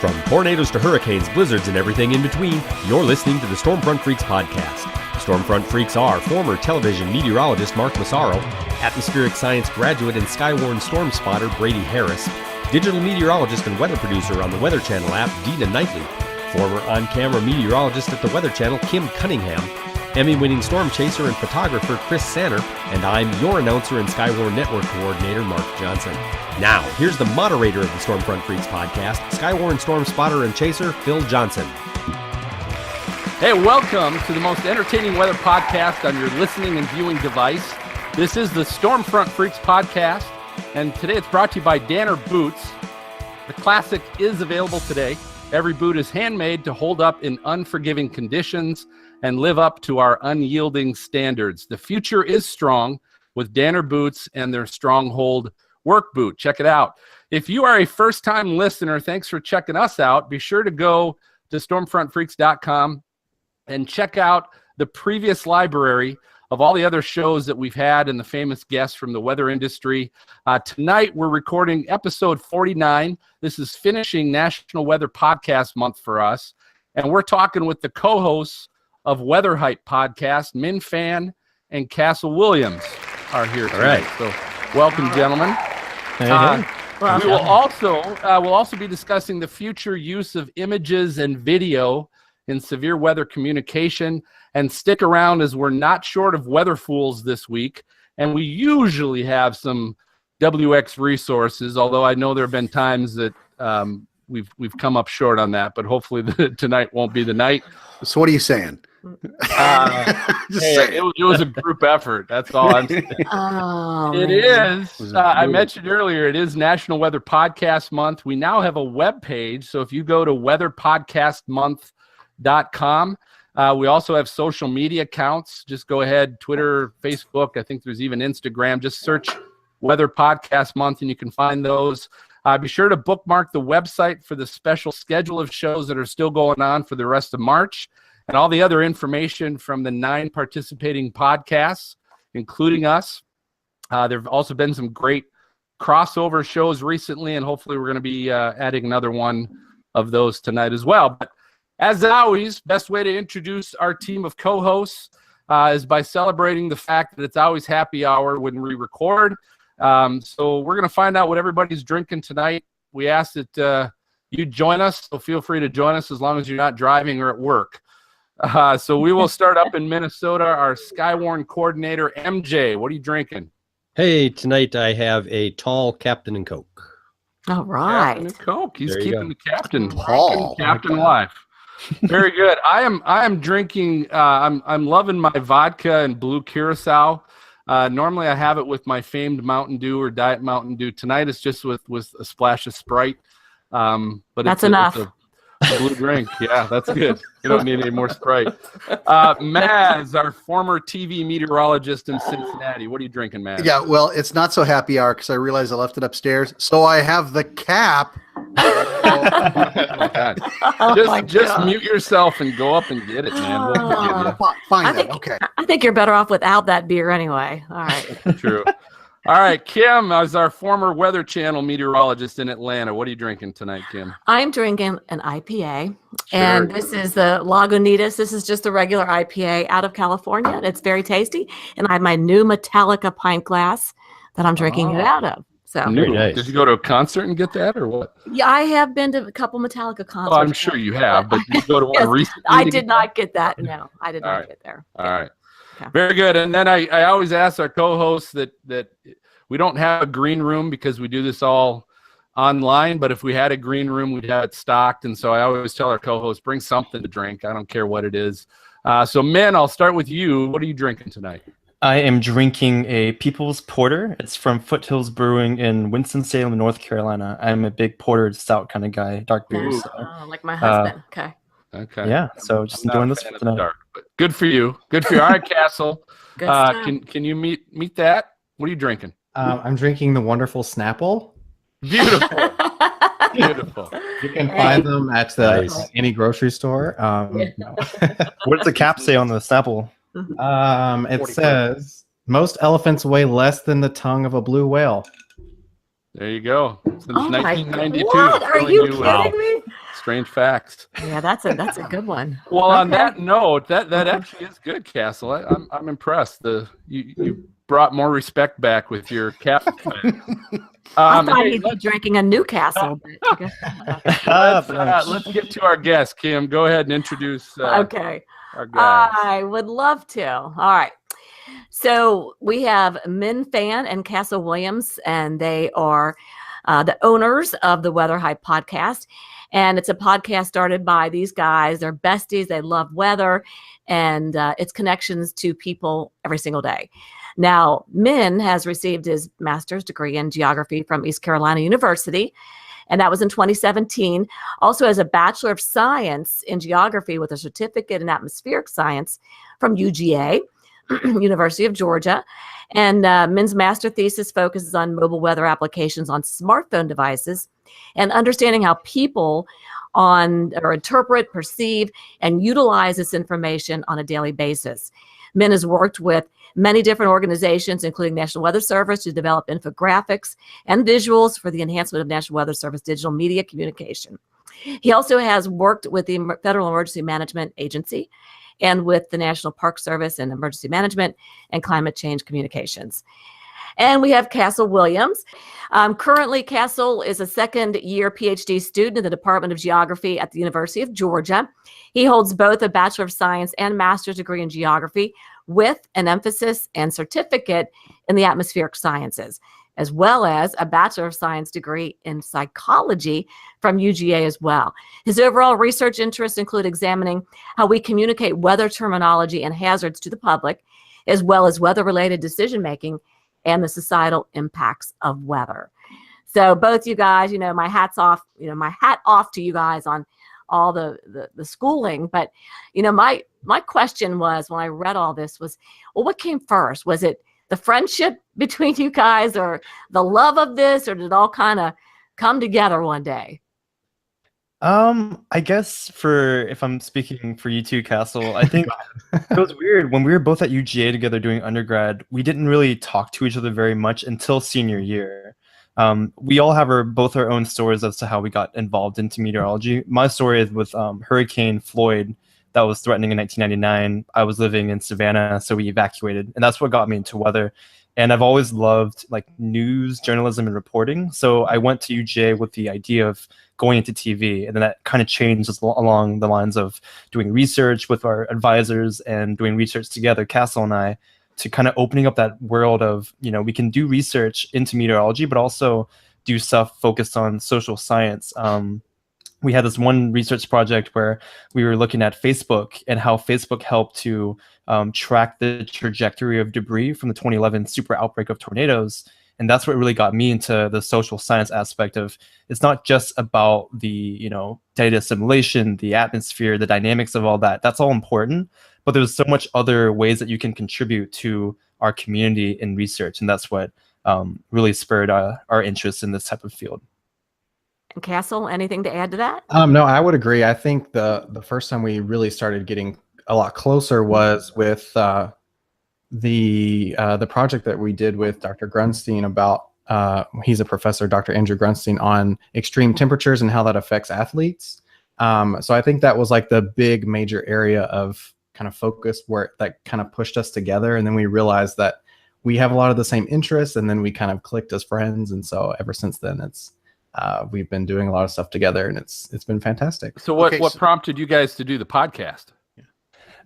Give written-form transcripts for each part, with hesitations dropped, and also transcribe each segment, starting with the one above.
From tornadoes to hurricanes, blizzards, and everything in between, you're listening to the Stormfront Freaks podcast. Stormfront Freaks are former television meteorologist Mark Massaro, atmospheric science graduate and skywarn storm spotter Brady Harris, digital meteorologist and weather producer on the Weather Channel app Dina Knightley, former on-camera meteorologist at the Weather Channel Kim Cunningham, Emmy-winning storm chaser and photographer Chris Sanner, and I'm your announcer and Skywarn Network coordinator Mark Johnson. Now, here's the moderator of the Stormfront Freaks podcast, Skywarn storm spotter and chaser Phil Johnson. Hey, welcome to the most entertaining weather podcast on your listening and viewing device. This is the Stormfront Freaks podcast, and today it's brought to you by Danner Boots. The Classic is available today. Every boot is handmade to hold up in unforgiving conditions and live up to our unyielding standards. The future is strong with Danner Boots and their Stronghold work boot. Check it out. If you are a first-time listener, thanks for checking us out. Be sure to go to stormfrontfreaks.com and check out the previous library of all the other shows that we've had and the famous guests from the weather industry. Tonight, we're recording episode 49. This is finishing National Weather Podcast Month for us. And we're talking with the co-hosts of Weather Hype Podcast, Mihn Phan and Castle Williams are here tonight. All right. So welcome, gentlemen. Hey. We will also be discussing the future use of images and video in severe weather communication. And stick around, as we're not short of weather fools this week. And we usually have some WX resources, although I know there have been times that we've come up short on that. But hopefully tonight won't be the night. So what are you saying? It was a group effort. That's all I'm saying. It is. I mentioned earlier, it is National Weather Podcast Month. We now have a web page. So if you go to weatherpodcastmonth.com, we also have social media accounts. Just go ahead, Twitter, Facebook. I think there's even Instagram. Just search Weather Podcast Month and you can find those. Be sure to bookmark the website for the special schedule of shows that are still going on for the rest of March. And all the other information from the 9 participating podcasts, including us. There have also been some great crossover shows recently, and hopefully we're going to be adding another one of those tonight as well. But as always, best way to introduce our team of co-hosts is by celebrating the fact that it's always happy hour when we record. So we're going to find out what everybody's drinking tonight. We ask that you join us, so feel free to join us as long as you're not driving or at work. So we will start up in Minnesota. Our Skywarn coordinator, MJ, what are you drinking? Hey, tonight I have a tall Captain and Coke. All right. Captain and Coke. He's keeping the captain. Tall. Captain life. Very good. I am drinking. I'm loving my vodka and blue curacao. Normally I have it with my famed Mountain Dew or Diet Mountain Dew. Tonight it's just with a splash of Sprite. But that's enough. It's a blue drink. Yeah, that's good. You don't need any more Sprite. Maz, our former TV meteorologist in Cincinnati. What are you drinking, Maz? Yeah, well, it's not so happy hour because I realized I left it upstairs. So I have the cap. Just mute yourself and go up and get it, man. We'll Fine then. Okay. I think you're better off without that beer anyway. All right. True. All right, Kim, as our former Weather Channel meteorologist in Atlanta, what are you drinking tonight, Kim? I'm drinking an IPA, and this is the Lagunitas. This is just a regular IPA out of California, and it's very tasty. And I have my new Metallica pint glass that I'm drinking it out of. So Very nice. Did you go to a concert and get that, or what? yeah, I have been to a couple Metallica concerts. Oh, I'm sure you have, but did you go to one Yes, recently? I did not get that. No, I did not get there. All right. Okay. Very good. And then I always ask our co-hosts that we don't have a green room because we do this all online, but if we had a green room, we'd have it stocked. And so I always tell our co-hosts, bring something to drink. I don't care what it is. So, Mihn, I'll start with you. What are you drinking tonight? I am drinking a People's Porter. It's from Foothills Brewing in Winston-Salem, North Carolina. I'm a big porter stout kind of guy, dark beers. So. Like my husband. Okay. Yeah, so just enjoying this for tonight. Dark, but good for you. Good for you. All right, Castle. Good stuff. Can you meet that? What are you drinking? I'm drinking the wonderful Snapple. Beautiful. Beautiful. You can find them at any grocery store. What does the cap say on the Snapple? It says, most elephants weigh less than the tongue of a blue whale. There you go. Since Oh my 1992. God, are you kidding Wow. me? Strange facts. Yeah, that's a good one. Well, on Okay. that note, that actually is good, Castle. I'm impressed. You brought more respect back with your cat. I thought Hey, he'd be drinking a Newcastle. But let's get to our guest. Kim, go ahead and introduce okay. our guys. I would love to. All right. So we have Mihn Phan and Castle Williams, and they are the owners of the Weather Hype podcast. And it's a podcast started by these guys. They're besties. They love weather and its connections to people every single day. Now, Mihn has received his master's degree in geography from East Carolina University, and that was in 2017. Also has a Bachelor of Science in Geography with a certificate in atmospheric science from UGA, University of Georgia. And Mihn's master thesis focuses on mobile weather applications on smartphone devices and understanding how people interpret, perceive, and utilize this information on a daily basis. Mihn has worked with many different organizations, including National Weather Service, to develop infographics and visuals for the enhancement of National Weather Service digital media communication. He also has worked with the Federal Emergency Management Agency and with the National Park Service and Emergency Management and Climate Change Communications. And we have Castle Williams. Currently, Castle is a second-year PhD student in the Department of Geography at the University of Georgia. He holds both a Bachelor of Science and Master's degree in Geography with an emphasis and certificate in the atmospheric sciences, as well as a Bachelor of Science degree in psychology from UGA as well. His overall research interests include examining how we communicate weather terminology and hazards to the public, as well as weather-related decision-making and the societal impacts of weather. So both you guys, my hat off to you guys on all the schooling. But, my question was, when I read all this, was, well, what came first? Was it the friendship between you guys or the love of this, or did it all kind of come together one day? I guess if I'm speaking for you two, Castle, I think it was weird when we were both at UGA together doing undergrad. We didn't really talk to each other very much until senior year. We all have both our own stories as to how we got involved into meteorology. My story is with Hurricane Floyd that was threatening in 1999. I was living in Savannah, so we evacuated, and that's what got me into weather. And I've always loved news journalism and reporting. So I went to UGA with the idea of going into TV, and then that kind of changed along the lines of doing research with our advisors and doing research together, Castle and I, to kind of opening up that world of, we can do research into meteorology, but also do stuff focused on social science. We had this one research project where we were looking at Facebook and how Facebook helped to track the trajectory of debris from the 2011 super outbreak of tornadoes. And that's what really got me into the social science aspect of, it's not just about the, data assimilation, the atmosphere, the dynamics of all that. That's all important, but there's so much other ways that you can contribute to our community in research. And that's what really spurred our interest in this type of field. And Castle, anything to add to that? No, I would agree. I think the first time we really started getting a lot closer was with the project that we did with Dr. Grunstein about, he's a professor, Dr. Andrew Grunstein, on extreme temperatures and how that affects athletes. So I think that was the big major area of kind of focus where that kind of pushed us together. And then we realized that we have a lot of the same interests, and then we kind of clicked as friends. And so ever since then, we've been doing a lot of stuff together, and it's been fantastic. So what prompted you guys to do the podcast?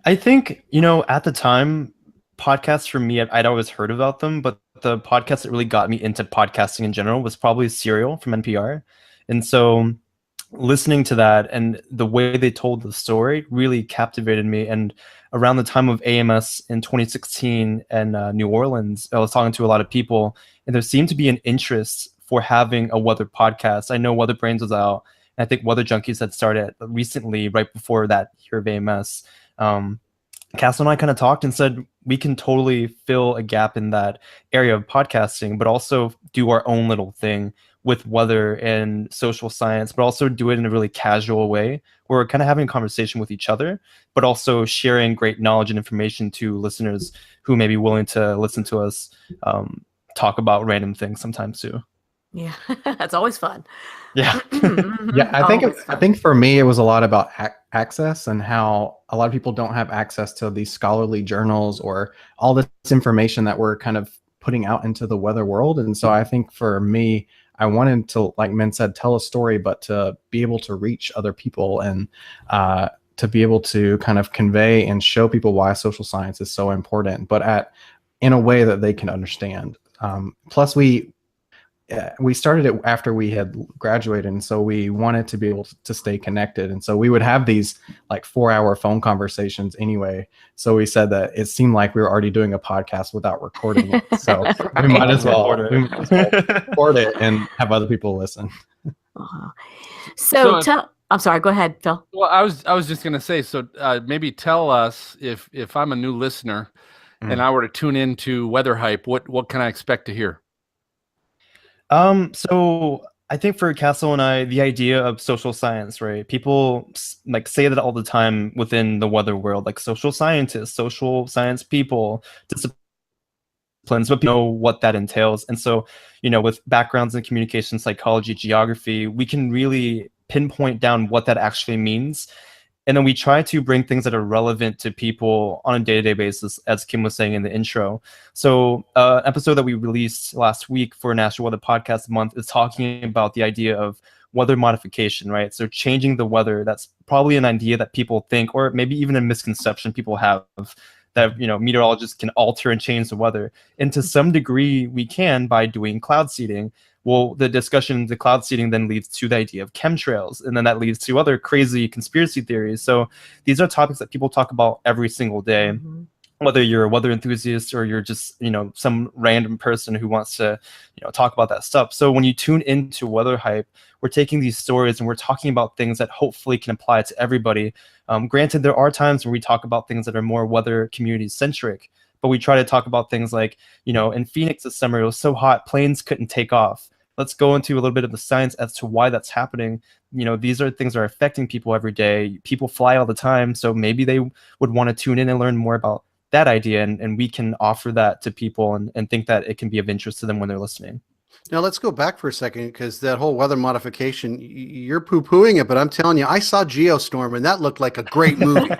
I think, at the time, podcasts for me, I'd always heard about them, but the podcast that really got me into podcasting in general was probably Serial from NPR. And so listening to that and the way they told the story really captivated me. And around the time of AMS in 2016 in New Orleans, I was talking to a lot of people, and there seemed to be an interest for having a weather podcast. I know Weather Brains was out, and I think Weather Junkies had started recently, right before that year of AMS. Castle and I kind of talked and said, we can totally fill a gap in that area of podcasting, but also do our own little thing with weather and social science, but also do it in a really casual way where we're kind of having a conversation with each other, but also sharing great knowledge and information to listeners who may be willing to listen to us talk about random things sometimes too. Yeah, that's always fun. Yeah. Yeah, I think Always I fun. think for me it was a lot about access and how a lot of people don't have access to these scholarly journals or all this information that we're kind of putting out into the weather world. And so I think for me, I wanted to, like Min said, tell a story, but to be able to reach other people and to be able to kind of convey and show people why social science is so important, but in a way that they can understand. Plus, we started it after we had graduated, and so we wanted to be able to stay connected, and so we would have these like 4-hour phone conversations anyway. So we said that it seemed like we were already doing a podcast without recording it, so we might as well record it and have other people listen. Uh-huh. So I'm sorry, go ahead, Phil. Well, I was just gonna say, so maybe tell us if I'm a new listener and I were to tune into Weather Hype, what can I expect to hear? So I think for Castle and I, the idea of social science, right? People like say that all the time within the weather world, like social scientists, social science people, disciplines, but people know what that entails. And so, with backgrounds in communication, psychology, geography, we can really pinpoint down what that actually means. And then we try to bring things that are relevant to people on a day-to-day basis, as Kim was saying in the intro. So episode that we released last week for National Weather Podcast Month is talking about the idea of weather modification, right? So changing the weather, that's probably an idea that people think, or maybe even a misconception people have, that meteorologists can alter and change the weather. And to some degree, we can by doing cloud seeding. Well, the discussion, the cloud seeding then leads to the idea of chemtrails, and then that leads to other crazy conspiracy theories. So these are topics that people talk about every single day, whether you're a weather enthusiast or you're just, some random person who wants to, talk about that stuff. So when you tune into Weather Hype, we're taking these stories and we're talking about things that hopefully can apply to everybody. Granted, there are times when we talk about things that are more weather community centric, but we try to talk about things like, in Phoenix this summer, it was so hot, planes couldn't take off. Let's go into a little bit of the science as to why that's happening. These are things that are affecting people every day. People fly all the time, so maybe they would want to tune in and learn more about that idea, and we can offer that to people and think that it can be of interest to them when they're listening. Now let's go back for a second, because that whole weather modification, you're poo-pooing it, but I'm telling you, I saw Geostorm and that looked like a great movie.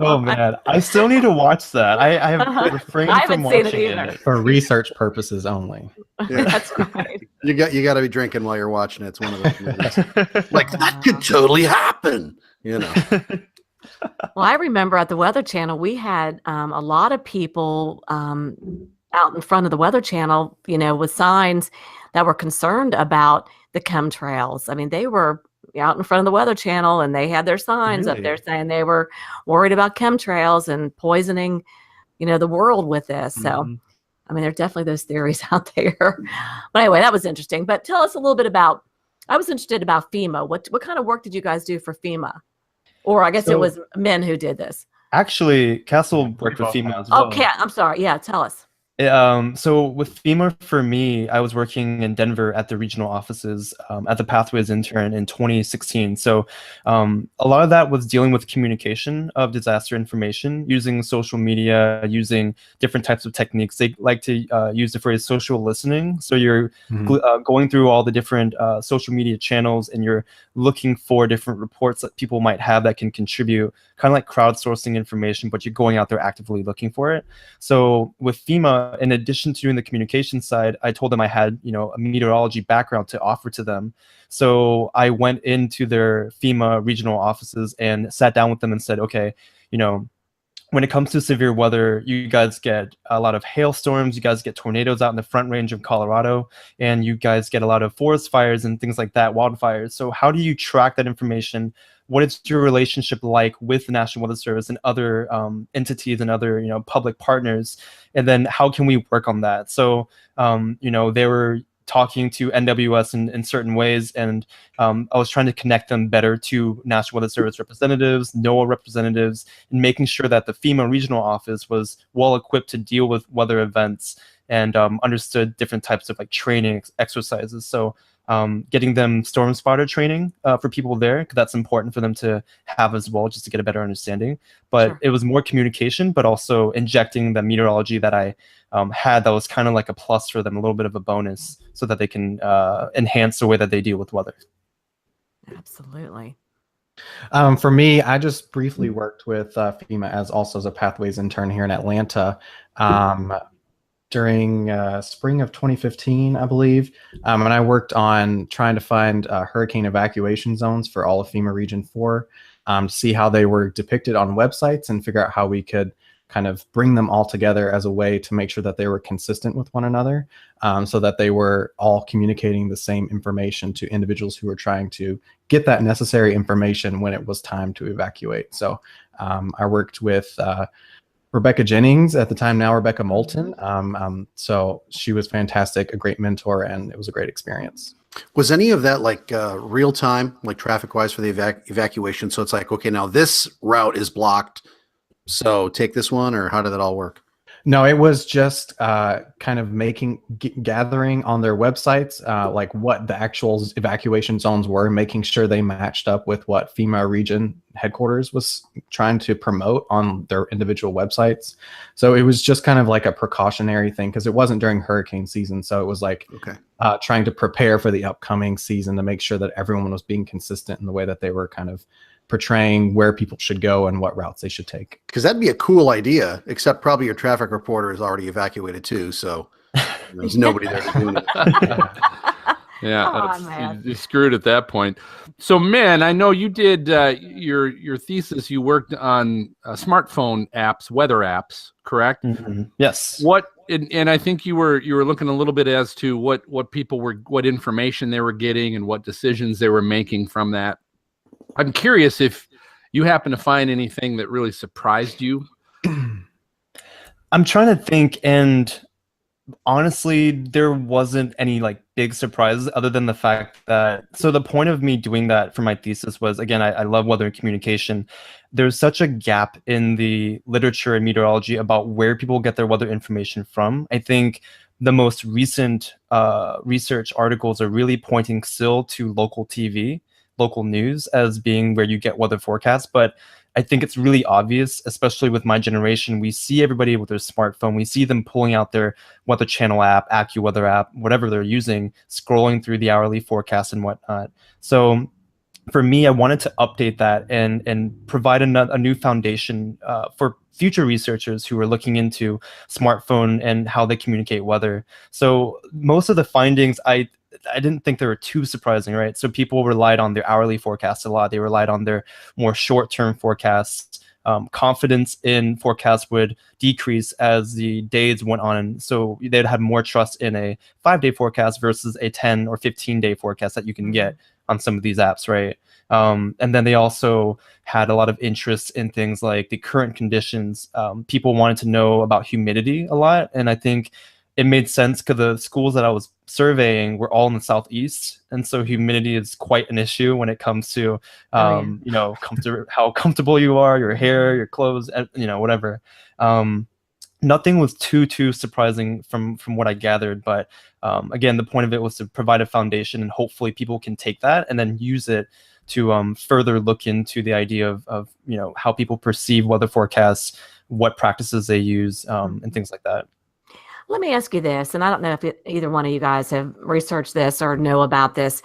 Oh man, I still need to watch that. I have refrained from watching it for research purposes only. Yeah. That's right. You got to be drinking while you're watching it. It's one of those movies. Like, that could totally happen, Well, I remember at the Weather Channel, we had a lot of people out in front of the Weather Channel, with signs that were concerned about the chemtrails. I mean, they were out in front of the Weather Channel and they had their signs up there saying they were worried about chemtrails and poisoning, the world with this. So, I mean, there are definitely those theories out there. But anyway, that was interesting. But tell us a little bit about, I was interested about FEMA. What kind of work did you guys do for FEMA? Or I guess it was men who did this. Actually, Castle worked with FEMA as well. Okay, I'm sorry. Yeah, tell us. So with FEMA, for me, I was working in Denver at the regional offices at the Pathways intern in 2016. So a lot of that was dealing with communication of disaster information, using social media, using different types of techniques. They like to use the phrase social listening. So you're going through all the different social media channels and you're looking for different reports that people might have that can contribute, kind of like crowdsourcing information, but you're going out there actively looking for it. So with FEMA, in addition to doing the communication side, I told them I had, a meteorology background to offer to them. So I went into their FEMA regional offices and sat down with them and said, okay, when it comes to severe weather, you guys get a lot of hailstorms, you guys get tornadoes out in the Front Range of Colorado, and you guys get a lot of forest fires and things like that, wildfires. So how do you track that information? What is your relationship like with the National Weather Service and other entities and other, public partners? And then how can we work on that? So, they were talking to NWS in certain ways, and I was trying to connect them better to National Weather Service representatives, NOAA representatives, and making sure that the FEMA regional office was well equipped to deal with weather events and understood different types of training exercises. So getting them storm spotter training for people there, because that's important for them to have as well, just to get a better understanding. But Sure. it was more communication, but also injecting the meteorology that I had that was kind of like a plus for them, a little bit of a bonus, so that they can enhance the way that they deal with weather. Absolutely. For me, I just briefly worked with FEMA as a Pathways intern here in Atlanta during spring of 2015, I believe. And I worked on trying to find hurricane evacuation zones for all of FEMA Region 4 to see how they were depicted on websites and figure out how we could kind of bring them all together as a way to make sure that they were consistent with one another, so that they were all communicating the same information to individuals who were trying to get that necessary information when it was time to evacuate. So I worked with Rebecca Jennings at the time, now Rebecca Moulton. So she was fantastic, a great mentor, and it was a great experience. Was any of that like real time, like traffic wise for the evacuation? So it's like, okay, now this route is blocked, so take this one, or how did that all work? No, it was just kind of gathering on their websites, like what the actual evacuation zones were, making sure they matched up with what FEMA region headquarters was trying to promote on their individual websites. So it was just kind of like a precautionary thing, because it wasn't during hurricane season. So it was like trying to prepare for the upcoming season to make sure that everyone was being consistent in the way that they were kind of portraying where people should go and what routes they should take. Because that'd be a cool idea, except probably your traffic reporter is already evacuated too, so there's nobody there doing it. Yeah, you screwed at that point. So, Mihn, I know you did your thesis. You worked on smartphone apps, weather apps, correct? Mm-hmm. Yes. And I think you were looking a little bit as to what information they were getting and what decisions they were making from that. I'm curious if you happen to find anything that really surprised you. I'm trying to think, and honestly, there wasn't any like big surprises other than the fact that, so the point of me doing that for my thesis was, again, I love weather and communication. There's such a gap in the literature and meteorology about where people get their weather information from. I think the most recent research articles are really pointing still to local TV, local news, as being where you get weather forecasts. But I think it's really obvious, especially with my generation, we see everybody with their smartphone. We see them pulling out their Weather Channel app, AccuWeather app, whatever they're using, scrolling through the hourly forecast and whatnot. So for me, I wanted to update that and provide a new foundation for future researchers who are looking into smartphone and how they communicate weather. So most of the findings, I didn't think they were too surprising, right? So people relied on their hourly forecasts a lot. They relied on their more short-term forecasts. Confidence in forecasts would decrease as the days went on. So they'd have more trust in a 5-day forecast versus a 10 or 15-day forecast that you can get on some of these apps, right? And then they also had a lot of interest in things like the current conditions. People wanted to know about humidity a lot. And I think it made sense because the schools that I was surveying were all in the Southeast. And so humidity is quite an issue when it comes to, how comfortable you are, your hair, your clothes, whatever. Nothing was too surprising from what I gathered. But again, the point of it was to provide a foundation, and hopefully people can take that and then use it to further look into the idea of how people perceive weather forecasts, what practices they use, and things like that. Let me ask you this, and I don't know if either one of you guys have researched this or know about this.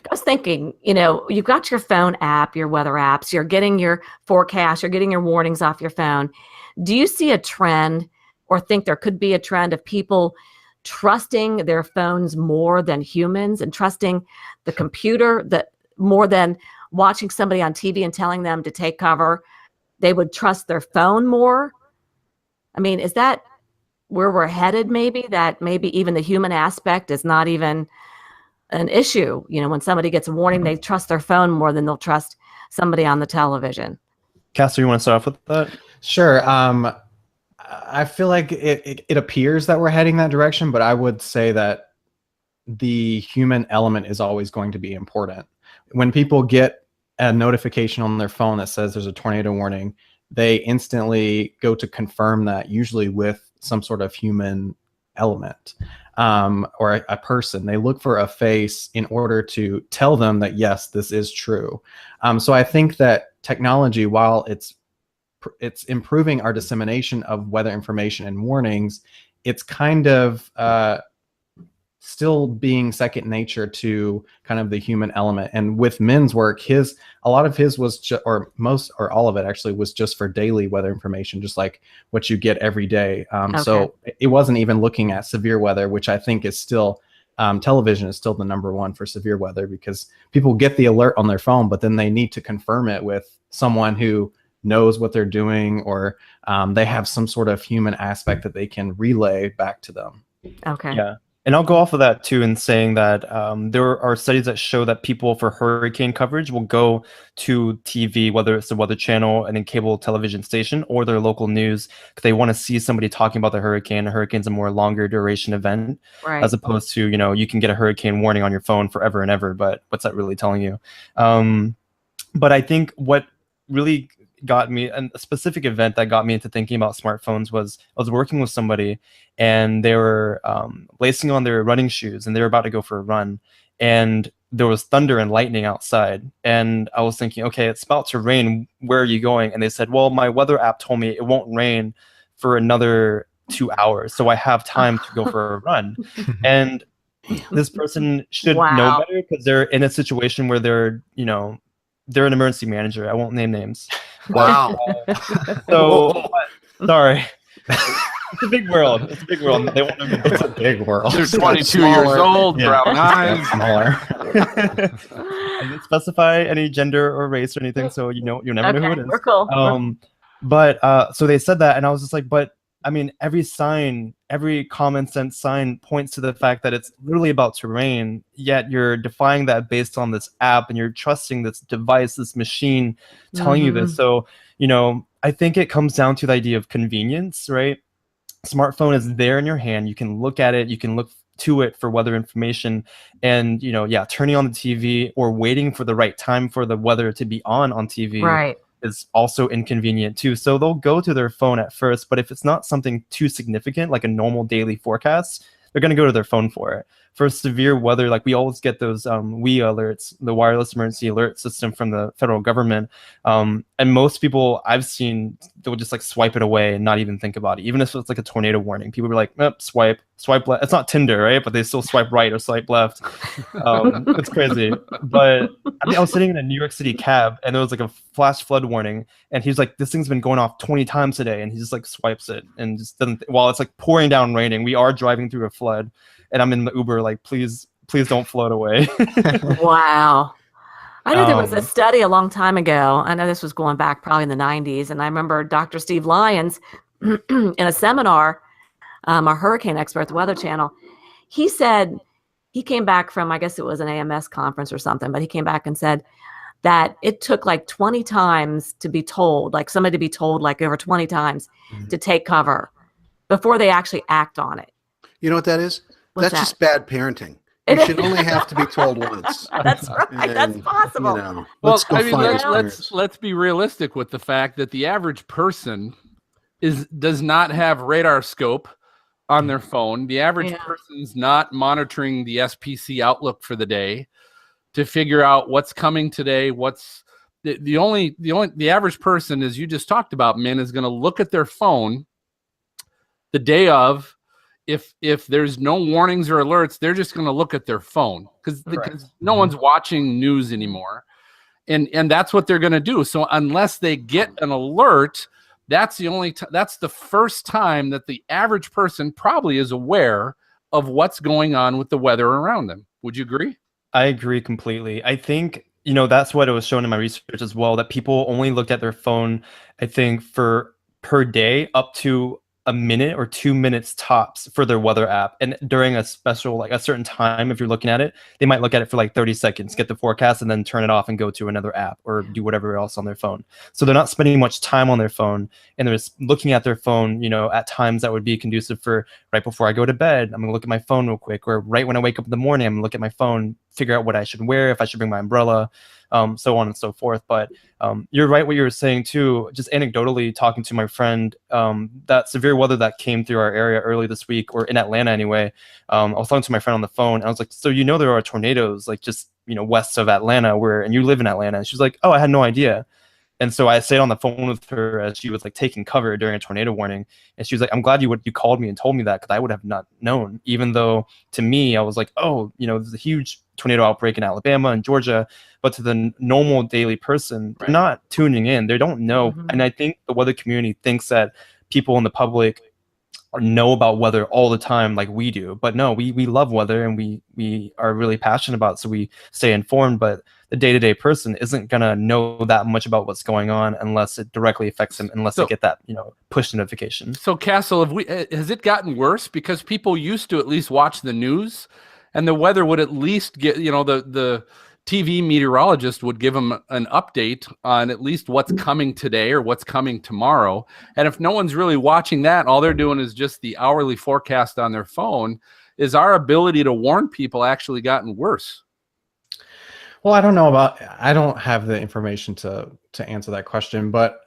I was thinking, you've got your phone app, your weather apps, you're getting your forecast, you're getting your warnings off your phone. Do you see a trend, or think there could be a trend, of people trusting their phones more than humans, and trusting the computer that more than watching somebody on TV and telling them to take cover? They would trust their phone more? I mean, is that where we're headed? Maybe even the human aspect is not even an issue. When somebody gets a warning, they trust their phone more than they'll trust somebody on the television. Castor, you want to start off with that? Sure. I feel like it appears that we're heading that direction, but I would say that the human element is always going to be important. When people get a notification on their phone that says there's a tornado warning, they instantly go to confirm that, usually with some sort of human element. or a person. They look for a face in order to tell them that, yes, this is true. So I think that technology, while it's improving our dissemination of weather information and warnings, it's kind of still being second nature to kind of the human element. And with Mihn's work, a lot of his was or most or all of it actually was just for daily weather information, just like what you get every day. So it wasn't even looking at severe weather, which I think is still television is still the number one for severe weather, because people get the alert on their phone, but then they need to confirm it with someone who knows what they're doing, or they have some sort of human aspect that they can relay back to them. Okay. Yeah. And I'll go off of that too in saying that there are studies that show that people for hurricane coverage will go to TV, whether it's the Weather Channel and a cable television station or their local news, because they want to see somebody talking about the hurricane. A hurricane's a more longer duration event, Right. as opposed to, you can get a hurricane warning on your phone forever and ever, but what's that really telling you? But I think what really got me, and a specific event that got me into thinking about smartphones, was I was working with somebody and they were lacing on their running shoes and they were about to go for a run, and there was thunder and lightning outside, and I was thinking, okay, it's about to rain, where are you going? And they said, well, my weather app told me it won't rain for another 2 hours, so I have time to go for a run. And this person should know better, because they're in a situation where they're an emergency manager. I won't name names. Wow. So, sorry. It's a big world. It's a big world. They won't know. It's a big world. They're 22 years old, Yeah. brown eyes. Smaller. I didn't specify any gender or race or anything, so you never know who it is. We're cool. But so they said that, and I was just like, but I mean, every common sense sign points to the fact that it's literally about to rain, yet you're defying that based on this app, and you're trusting this device, this machine telling you this. So, I think it comes down to the idea of convenience, right? Smartphone is there in your hand. You can look at it, you can look to it for weather information, and turning on the TV or waiting for the right time for the weather to be on TV. Right. Is also inconvenient too. So they'll go to their phone at first, but if it's not something too significant, like a normal daily forecast, they're going to go to their phone for it. For severe weather, like we always get those WE alerts, the wireless emergency alert system from the federal government. And most people I've seen, they'll just like swipe it away and not even think about it. Even if it's like a tornado warning, people are like, swipe left. It's not Tinder, right? But they still swipe right or swipe left. It's crazy. But I was sitting in a New York City cab, and there was like a flash flood warning, and he's like, this thing's been going off 20 times today, and he just like swipes it and just doesn't. While it's like pouring down raining, we are driving through a flood, and I'm in the Uber like, please don't float away. Wow. I know there was a study a long time ago. I know this was going back probably in the 90s. And I remember Dr. Steve Lyons in a seminar, a hurricane expert at the Weather Channel. He said he came back from, I guess it was an AMS conference or something, but he came back and said that it took like 20 times to be told, like somebody to be told like over 20 times to take cover before they actually act on it. You know what that is? What's That's just bad parenting. You should only have to be told once. That's right. That's possible. Let's go find let's be realistic with the fact that the average person does not have radar scope on their phone. The average person's not monitoring the SPC outlook for the day to figure out what's coming today. What's the average person, as you just talked about, Mihn, is going to look at their phone the day of. If there's no warnings or alerts, they're just going to look at their phone because no one's watching news anymore. And that's what they're going to do. So unless they get an alert, that's the first time that the average person probably is aware of what's going on with the weather around them. Would you agree? I agree completely. I think, that's what it was shown in my research as well, that people only looked at their phone, I think, for per day up to a minute or 2 minutes tops for their weather app. And during a special, like a certain time, if you're looking at it, they might look at it for like 30 seconds, get the forecast, and then turn it off and go to another app or do whatever else on their phone. So they're not spending much time on their phone, and they're just looking at their phone, at times that would be conducive for right before I go to bed, I'm gonna look at my phone real quick, or right when I wake up in the morning, I'm gonna look at my phone, figure out what I should wear, if I should bring my umbrella. so on and so forth. But you're right what you were saying too. Just anecdotally talking to my friend, that severe weather that came through our area early this week, or in Atlanta anyway. I was talking to my friend on the phone, and I was like, so there are tornadoes like just west of Atlanta, and you live in Atlanta. And she's like, oh, I had no idea. And so I stayed on the phone with her as she was like taking cover during a tornado warning. And she was like, I'm glad you called me and told me that, because I would have not known, even though to me, I was like, oh, there's a huge tornado outbreak in Alabama and Georgia. But to the normal daily person, they're not tuning in. They don't know. Mm-hmm. And I think the weather community thinks that people in the public know about weather all the time like we do. But no, we love weather, and we are really passionate about it, so we stay informed. But the day-to-day person isn't going to know that much about what's going on unless it directly affects them, unless they get that push notification. So Castle, has it gotten worse? Because people used to at least watch the news, and the weather would at least get, the TV meteorologist would give them an update on at least what's coming today or what's coming tomorrow. And if no one's really watching that, all they're doing is just the hourly forecast on their phone, is our ability to warn people actually gotten worse? Well, I don't have the information to answer that question, but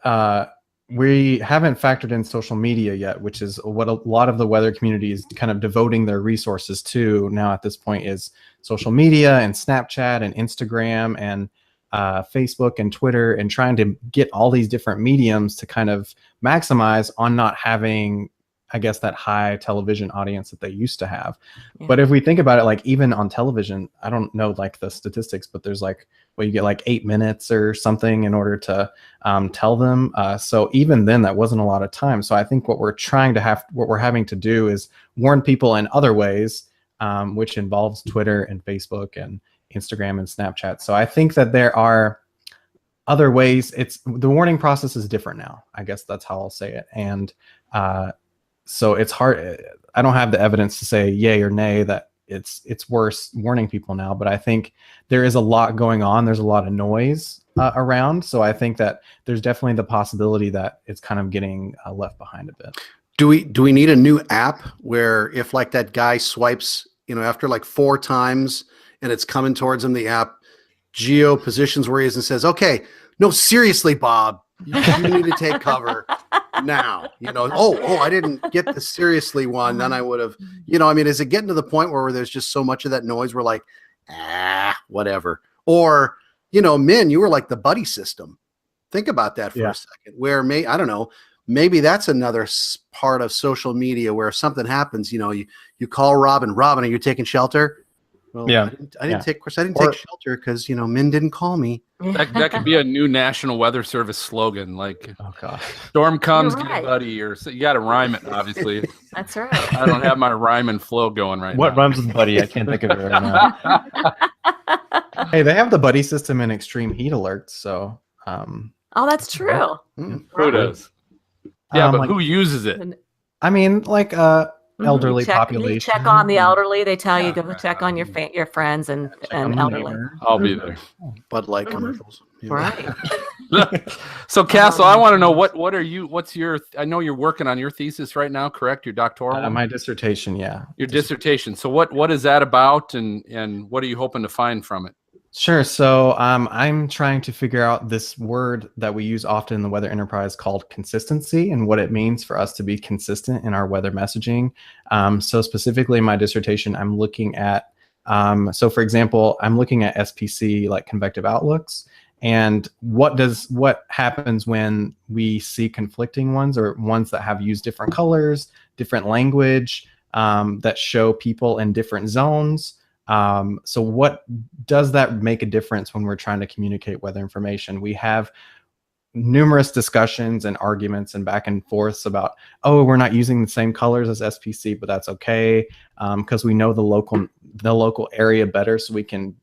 we haven't factored in social media yet, which is what a lot of the weather community is kind of devoting their resources to now at this point, is social media and Snapchat and Instagram and Facebook and Twitter, and trying to get all these different mediums to kind of maximize on not having, I guess, that high television audience that they used to have. Yeah. But if we think about it, like even on television, I don't know like the statistics, but there's like, you get like 8 minutes or something in order to tell them. So even then, that wasn't a lot of time. So I think what we're having to do is warn people in other ways, which involves Twitter and Facebook and Instagram and Snapchat. So I think that there are other ways. The warning process is different now. I guess that's how I'll say it. And so it's hard. I don't have the evidence to say yay or nay that it's worse warning people now, but I think there is a lot going on. There's a lot of noise around. So I think that there's definitely the possibility that it's kind of getting left behind a bit. Do we need a new app where if like that guy swipes, after like 4 times and it's coming towards him, the app geo positions where he is and says, okay, no, seriously, Bob, you need to take cover now. I didn't get the seriously one. Then I would have, is it getting to the point where there's just so much of that noise? We're like, whatever. Or, Mihn, you were like the buddy system. Think about that for a second, where I don't know, maybe that's another part of social media where if something happens, you call Robin, are you taking shelter? Well, yeah, I didn't take shelter because Mihn didn't call me. That could be a new National Weather Service slogan, like "Oh gosh, storm comes, get a buddy," or so. You got to rhyme it, obviously. That's right. I don't have my rhyme and flow going right now. What rhymes with buddy? I can't think of it right now. Hey, they have the buddy system in extreme heat alerts, so. Oh, that's true. Who does? Yeah, but who uses it? I mean, like elderly population. You check on the elderly. They tell you go check on your friends and elderly. I'll be there. Bud Light commercials. Right. So Castle, I want to know what's your, I know you're working on your thesis right now, correct? Your doctoral? My dissertation, yeah. Your dissertation. So what is that about, and what are you hoping to find from it? Sure. So I'm trying to figure out this word that we use often in the weather enterprise called consistency, and what it means for us to be consistent in our weather messaging. So specifically in my dissertation, I'm looking at, so for example, I'm looking at SPC, like convective outlooks, and what happens when we see conflicting ones, or ones that have used different colors, different language, that show people in different zones. So what does that make a difference when we're trying to communicate weather information? We have numerous discussions and arguments and back and forths about, we're not using the same colors as SPC, but that's okay, because we know the local area better, so we can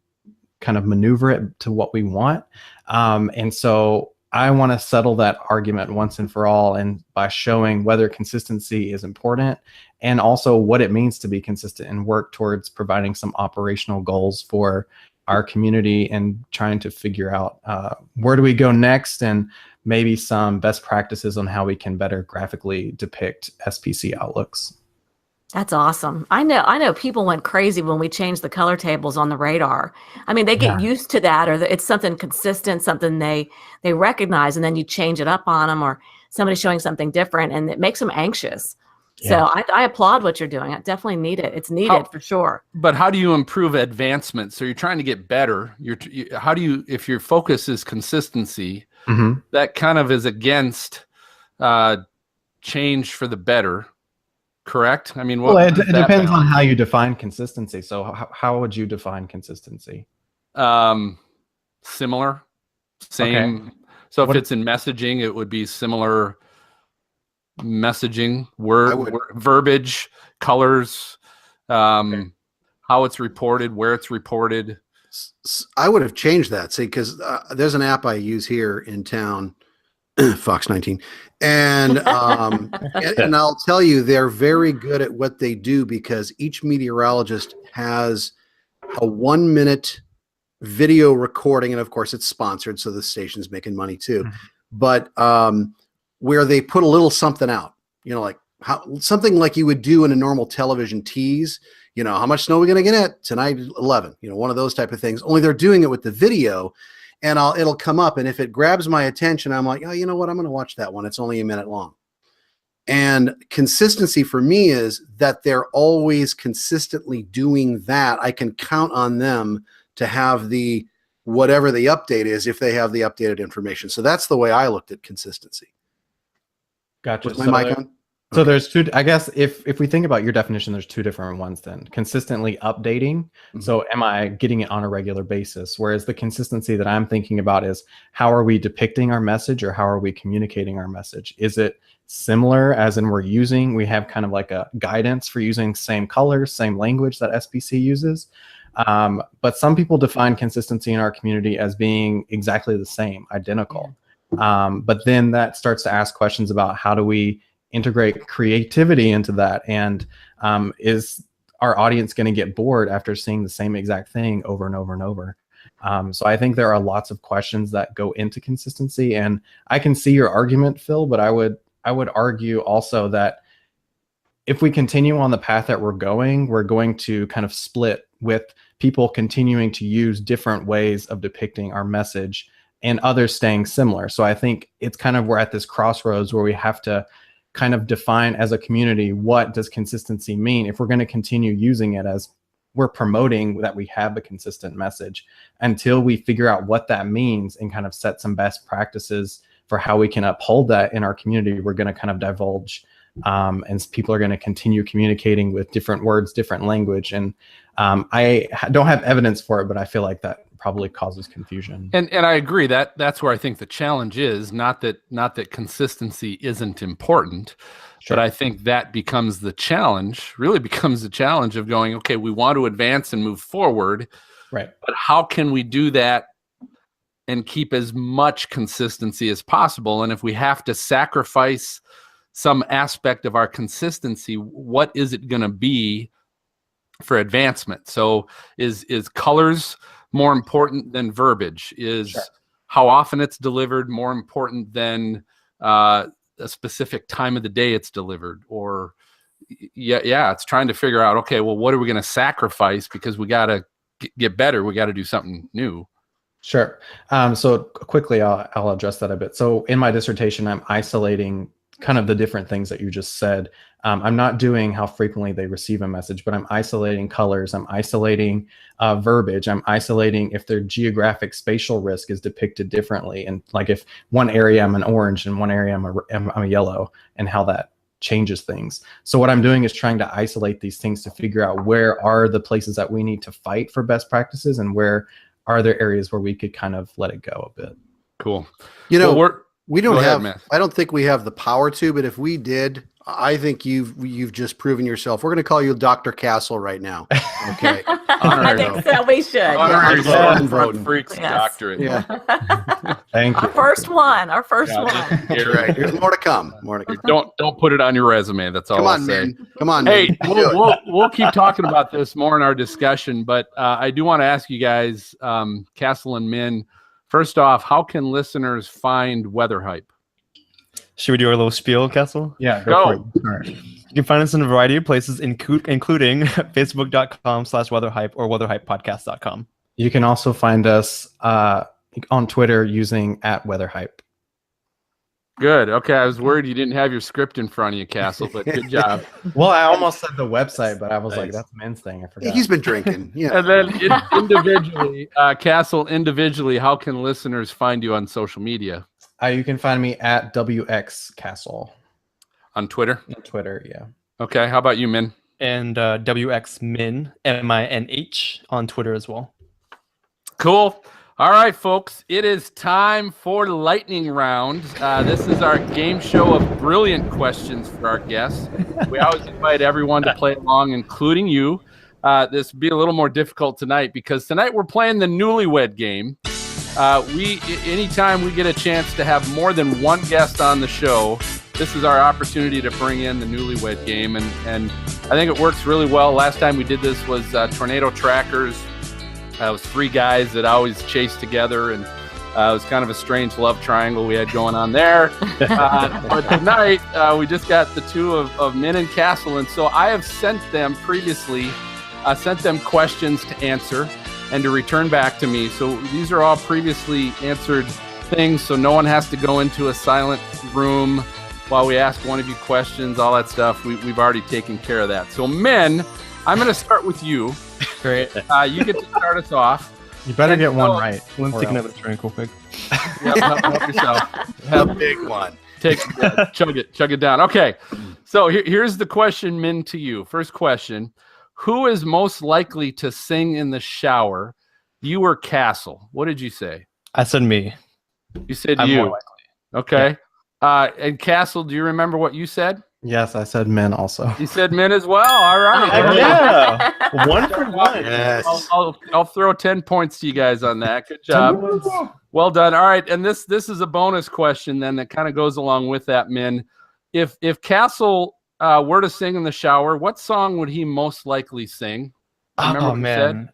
kind of maneuver it to what we want. And so I want to settle that argument once and for all, and by showing whether consistency is important, and also what it means to be consistent, and work towards providing some operational goals for our community, and trying to figure out where do we go next, and maybe some best practices on how we can better graphically depict SPC outlooks. That's awesome. I know people went crazy when we changed the color tables on the radar. I mean, they get used to that, or it's something consistent, something they recognize, and then you change it up on them, or somebody's showing something different, and it makes them anxious. So I applaud what you're doing. I definitely need it. It's needed for sure. But how do you improve advancement? So you're trying to get better. How do you, if your focus is consistency, that kind of is against change for the better. Correct? I mean, it depends on how you define consistency. So how would you define consistency? Similar, same. Okay. So if it's in messaging, it would be similar messaging, word verbiage, colors, how it's reported, where it's reported. I would have changed that, see, because there's an app I use here in town, Fox 19, and and I'll tell you, they're very good at what they do, because each meteorologist has a 1-minute video recording, and of course it's sponsored, so the station's making money too, but where they put a little something out, like something like you would do in a normal television tease, how much snow are we going to get at tonight, 11, one of those type of things, only they're doing it with the video. And it'll come up, and if it grabs my attention, I'm like, oh, you know what? I'm going to watch that one. It's only a minute long. And consistency for me is that they're always consistently doing that. I can count on them to have the whatever the update is, if they have the updated information. So that's the way I looked at consistency. Gotcha. Was my mic on? So there's two, I guess if we think about your definition, there's two different ones then. Consistently updating. So am I getting it on a regular basis? Whereas the consistency that I'm thinking about is, how are we depicting our message, or how are we communicating our message? Is it similar, as in we have kind of like a guidance for using same colors, same language that SPC uses? But some people define consistency in our community as being exactly the same, identical. But then that starts to ask questions about, how do we integrate creativity into that, and is our audience going to get bored after seeing the same exact thing over and over and over? So I think there are lots of questions that go into consistency, and I can see your argument, Phil, but I would argue also that if we continue on the path that we're going to kind of split, with people continuing to use different ways of depicting our message and others staying similar. So I think it's kind of, we're at this crossroads where we have to kind of define as a community, what does consistency mean if we're going to continue using it, as we're promoting that we have a consistent message, until we figure out what that means and kind of set some best practices for how we can uphold that in our community. We're going to kind of divulge, and people are going to continue communicating with different words, different language. And I don't have evidence for it, but I feel like that probably causes confusion. And I agree that's where I think the challenge is, not that consistency isn't important, but I think that becomes the challenge, really becomes the challenge of going, okay, we want to advance and move forward, right? But how can we do that and keep as much consistency as possible? And if we have to sacrifice some aspect of our consistency, what is it going to be for advancement? So is colors more important than verbiage? Is how often it's delivered more important than a specific time of the day it's delivered? Or it's trying to figure out, okay, well, what are we going to sacrifice because we got to get better? We got to do something new. Sure. So quickly, I'll address that a bit. So in my dissertation, I'm isolating kind of the different things that you just said. I'm not doing how frequently they receive a message, but I'm isolating colors. I'm isolating verbiage. I'm isolating if their geographic spatial risk is depicted differently. And like if one area I'm an orange and one area I'm a yellow, and how that changes things. So what I'm doing is trying to isolate these things to figure out where are the places that we need to fight for best practices, and where are there areas where we could kind of let it go a bit. Cool. We don't have, I don't think we have the power to, but if we did, I think you've just proven yourself. We're going to call you Dr. Castle right now. Okay. I think so. We should. Honorary Stormfront Freaks doctorate. Yeah. Thank you. Our first one. You're right. There's more to come. Don't put it on your resume. That's all I'll say. Man. Come on. Hey, we'll keep talking about this more in our discussion, but I do want to ask you guys, Castle and Mihn, first off, how can listeners find Weather Hype? Should we do our little spiel, Castle? Yeah, go. For it. All right. You can find us in a variety of places, including facebook.com/weatherhype or weatherhypepodcast.com. You can also find us on Twitter using @weatherhype. Good. Okay, I was worried you didn't have your script in front of you, Castle, but good job. Well, I almost said the website, but I was like, Nice. that's Mihn's thing. I forgot. He's been drinking. Yeah. And then individually, Castle, individually, how can listeners find you on social media? You can find me at WXCastle On Twitter? on Twitter. Yeah. Okay, how about you, Min? And WXMin, MINH on Twitter as well. Cool. All right, folks, it is time for lightning round. This is our game show of brilliant questions for our guests. We always invite everyone to play along, including you. This will be a little more difficult tonight because tonight we're playing the newlywed game. Anytime we get a chance to have more than one guest on the show, this is our opportunity to bring in the newlywed game, and I think it works really well. Last time we did this was Tornado Trackers. It was 3 guys that always chased together, and it was kind of a strange love triangle we had going on there. But tonight, we just got the 2 of Min and Castle, and so I have sent them questions to answer and to return back to me. So these are all previously answered things, so no one has to go into a silent room while we ask one of you questions, all that stuff. We've already taken care of that. So Min, I'm going to start with you. Great. You get to start us off. You better get one right. Let's or take else. another drink real quick. Yep, help yourself. A big one. Chug it down. Okay, so here's the question, Min, to you. First question: who is most likely to sing in the shower? You or Castle? What did you say? I said me. You said I'm you. more likely. Okay. And Castle, do you remember what you said? Yes, I said Minh also. You said Min as well. All right. Yeah. 1 for 1. Yes. I'll throw 10 points to you guys on that. Good job. Well done. All right, and this is a bonus question then that kind of goes along with that, Min. If Castle were to sing in the shower, what song would he most likely sing? Remember Oh what you man.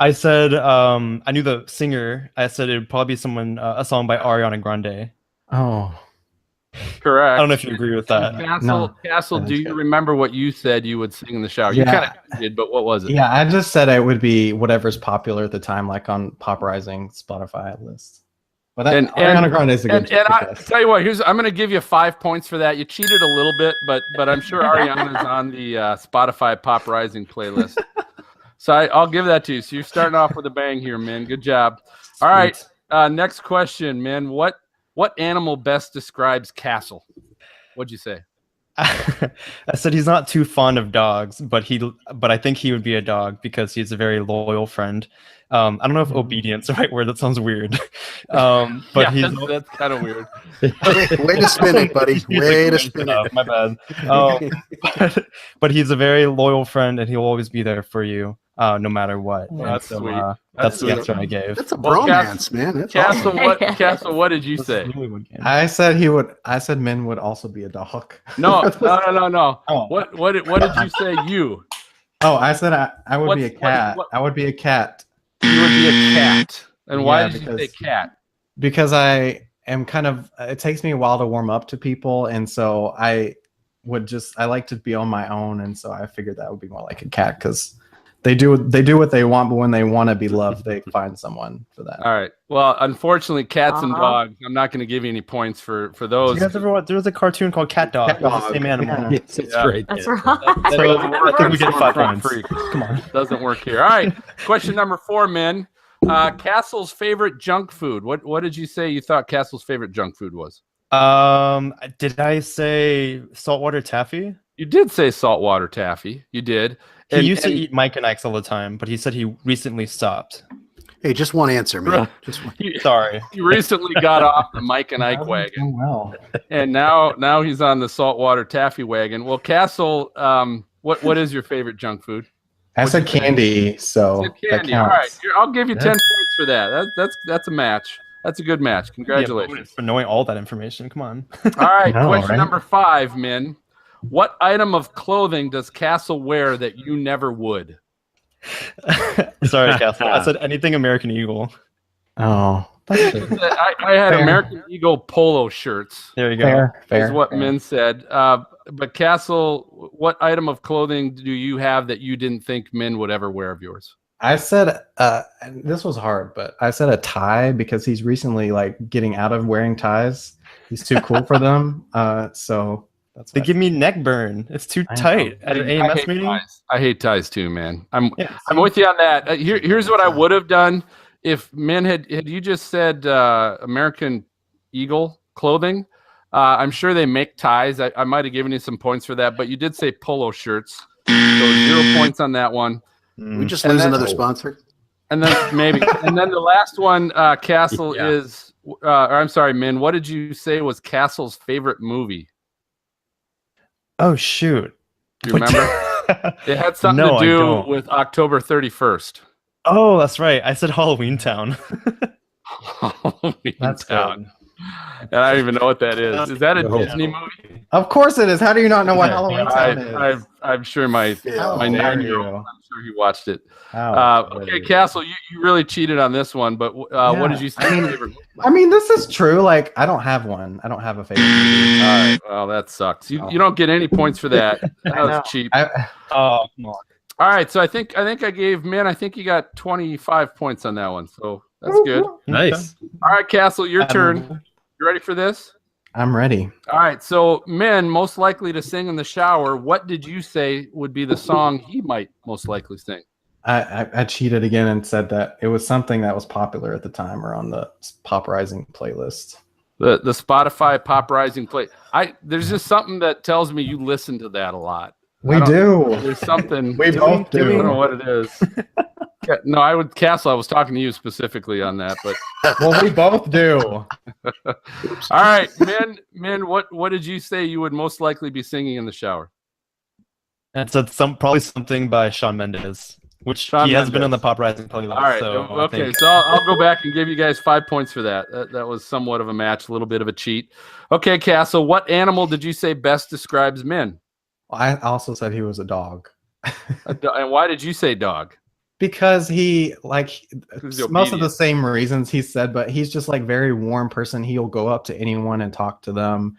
I said I knew the singer. I said it would probably be a song by Ariana Grande. Oh, Correct. I don't know if you agree with that. Castle, do you remember what you said you would sing in the shower? You Yeah. kind of did, but what was it? yeah. I just said it would be whatever's popular at the time, like on Pop Rising Spotify list. But that, Ariana Grande is a good And I guess. tell you what, I'm going to give you 5 points for that. You cheated a little bit, but I'm sure Ariana's on the Spotify Pop Rising playlist. So I'll give that to you. So you're starting off with a bang here, Min. Good job. All right, next question, Min. What animal best describes Castle? What'd you say? I said he's not too fond of dogs, but I think he would be a dog because he's a very loyal friend. I don't know if obedience is the right word. That sounds weird. But yeah, that's kind of weird. Way to spin it, buddy. Way to spin it. My bad. But he's a very loyal friend, and he'll always be there for you, no matter what. Well, And that's so, sweet. That's the sweet. answer I gave. That's a Well, bromance, man. That's Castle, awesome. Castle, what did you That's say? really what game. I said he would. I said Minh would also be a dog. No. Oh. What did you say? You I said I would be a What's- cat. what- I would be a cat would be a cat. And why Yeah, did you say because- cat? because I am kind of. It takes me a while to warm up to people, and so I like to be on my own, and so I figured that would be more like a cat because they do what they want, but when they want to be loved, they find someone for that. All right. Well, unfortunately, cats and Uh-huh. dogs. I'm not going to give you any points for those. You guys ever watch? There was a cartoon called Cat Dog. Cat It was the Dog. same animal. Yeah. Yes, it's Yeah. right. That's there. right. So I think we get 5 Stormfront points. Freak. Come on. Doesn't work here. All right. Question number 4, Min. Castle's favorite junk food. What did you say you thought Castle's favorite junk food was? Did I say saltwater taffy? You did say saltwater taffy. You did. He And- used to and- eat Mike and Ike's all the time, but he said he recently stopped. Hey, just one answer, man. Just one. Sorry. He recently got off the Mike and Ike That was wagon, going well. and now he's on the saltwater taffy wagon. Well, Castle, what is your favorite junk food? I said candy, so It's candy. that All right, counts. here, I'll give you 10 Yeah. points for that. That's a match. That's a good match. Congratulations. Yeah, for knowing all that information. Come on. All right, I know, question right? number 5, Min. What item of clothing does Castle wear that you never would? Sorry, Castle. I said anything American Eagle. Oh, I had American Eagle polo shirts. There you go. Fair. Is what Mihn said. But Castle, what item of clothing do you have that you didn't think Mihn would ever wear of yours? I said this was hard, but I said a tie because he's recently like getting out of wearing ties. He's too cool for them. So that's They give me neck burn. It's too tight at an AMS meeting. I hate ties too, man. I'm with you on that. Here's what I would have done if Mihn had you just said American Eagle clothing. I'm sure they make ties. I might have given you some points for that, but you did say polo shirts, so 0 points on that one. We just lose another sponsor. And then maybe. And then the last one, Castle is, or I'm sorry, Mihn, what did you say was Castle's favorite movie? Oh, shoot. Do you remember? It had something to do with October 31st. Oh, that's right. I said Halloween Town. Halloween That's Town. And I don't even know what that is. Is that a Disney movie? Of course it is. How do you not know what Halloween Town is? I'm sure my 9-year-old, I'm sure he watched it. Okay, Castle, you really cheated on this one, but what did you say? I mean, this is true. Like, I don't have one. I don't have a favorite movie. All right, well, that sucks. You don't get any points for that. That was cheap. Oh, come on. All right, so I think I gave Mihn. I think you got 25 points on that one, so that's good. Nice. All right, Castle, your turn. You ready for this? I'm ready. All right, so Mihn, most likely to sing in the shower. What did you say would be the song he might most likely sing? I cheated again and said that it was something that was popular at the time or on the Pop Rising playlist. The Spotify Pop Rising play. There's just something that tells me you listen to that a lot. We do. There's something. We both do. I don't know what it is. No, Castle, I was talking to you specifically on that, but well, we both do. All right, Mihn, what did you say you would most likely be singing in the shower? And said probably something by Shawn Mendes, which he has been on the Pop Rising playlist. All right, so okay, so I'll go back and give you guys 5 points for that. That was somewhat of a match, a little bit of a cheat. Okay, Castle, what animal did you say best describes Mihn? I also said he was a dog. And why did you say dog? Because he most of the same reasons he said, but he's just like very warm person. He'll go up to anyone and talk to them.